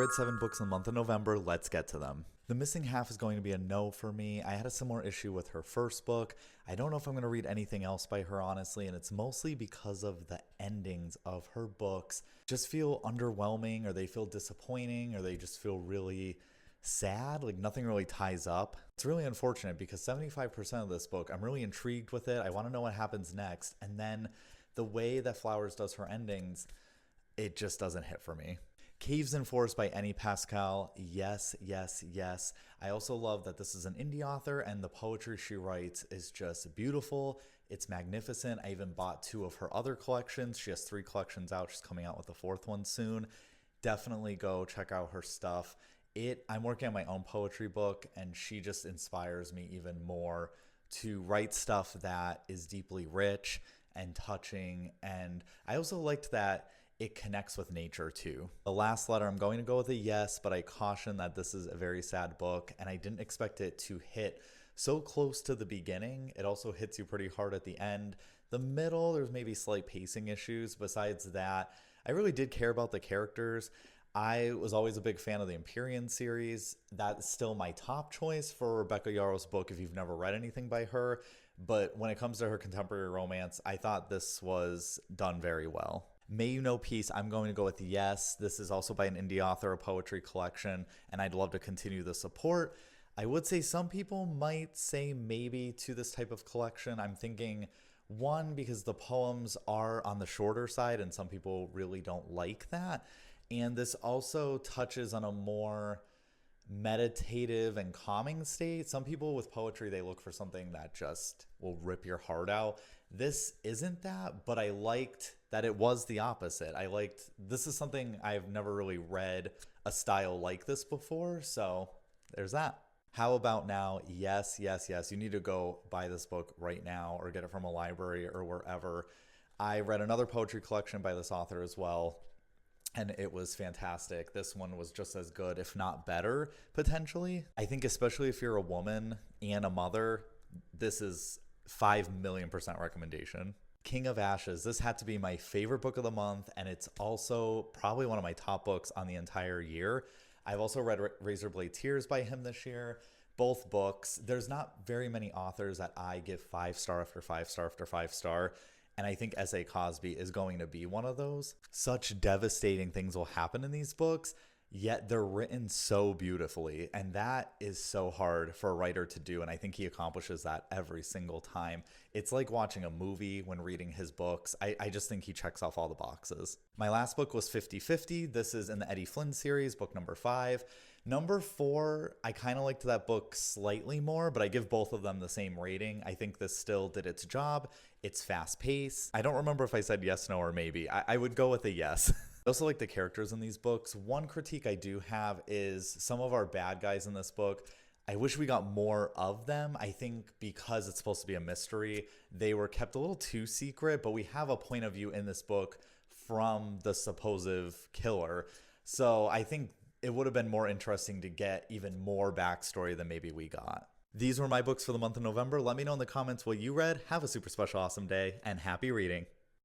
read 7 books in the month of November. Let's get to them. The Missing Half is going to be a no for me. I had a similar issue with her first book. I don't know if I'm going to read anything else by her, honestly, and it's mostly because of the endings of her books. Just feel underwhelming, or they feel disappointing, or they just feel really sad. Like nothing really ties up. It's really unfortunate because 75% of this book, I'm really intrigued with it. I want to know what happens next. And then the way that Flowers does her endings, it just doesn't hit for me. Caves in Forest by Annie Pascual. Yes, yes, yes. I also love that this is an indie author and the poetry she writes is just beautiful. It's magnificent. I even bought 2 of her other collections. She has 3 collections out. She's coming out with a 4th one soon. Definitely go check out her stuff. I'm working on my own poetry book, and she just inspires me even more to write stuff that is deeply rich and touching. And I also liked that it connects with nature too. The last letter, I'm going to go with a yes, but I caution that this is a very sad book, and I didn't expect it to hit so close to the beginning. It also hits you pretty hard at the end. The middle, there's maybe slight pacing issues. Besides that, I really did care about the characters. I was always a big fan of the Empyrean series. That's still my top choice for Rebecca Yarros' book if you've never read anything by her. But when it comes to her contemporary romance, I thought this was done very well. May You Know Peace, I'm going to go with yes. This is also by an indie author, a poetry collection, and I'd love to continue the support. I would say some people might say maybe to this type of collection. I'm thinking, one, because the poems are on the shorter side and some people really don't like that. And this also touches on a more meditative and calming state. Some people with poetry, they look for something that just will rip your heart out. This isn't that, but I liked that it was the opposite. This is something I've never really read a style like this before, so there's that. How about now? Yes, yes, yes. You need to go buy this book right now or get it from a library or wherever. I read another poetry collection by this author as well, and it was fantastic. This one was just as good, if not better, potentially. I think especially if you're a woman and a mother, this is 5,000,000% recommendation. King of Ashes. This had to be my favorite book of the month, and it's also probably one of my top books on the entire year. I've also read Razorblade Tears by him this year. Both books. There's not very many authors that I give 5-star after 5-star after 5-star. And I think S.A. Cosby is going to be one of those. Such devastating things will happen in these books, yet they're written so beautifully. And that is so hard for a writer to do. And I think he accomplishes that every single time. It's like watching a movie when reading his books. I just think he checks off all the boxes. My last book was 50/50. This is in the Eddie Flynn series, book number 5. Number 4, I kind of liked that book slightly more, but I give both of them the same rating. I think this still did its job. It's fast paced. I don't remember if I said yes, no, or maybe. I would go with a yes. I also like the characters in these books. One critique I do have is some of our bad guys in this book. I wish we got more of them. I think because it's supposed to be a mystery, they were kept a little too secret, but we have a point of view in this book from the supposed killer. So I think it would have been more interesting to get even more backstory than maybe we got. These were my books for the month of November. Let me know in the comments what you read. Have a super special awesome day and happy reading.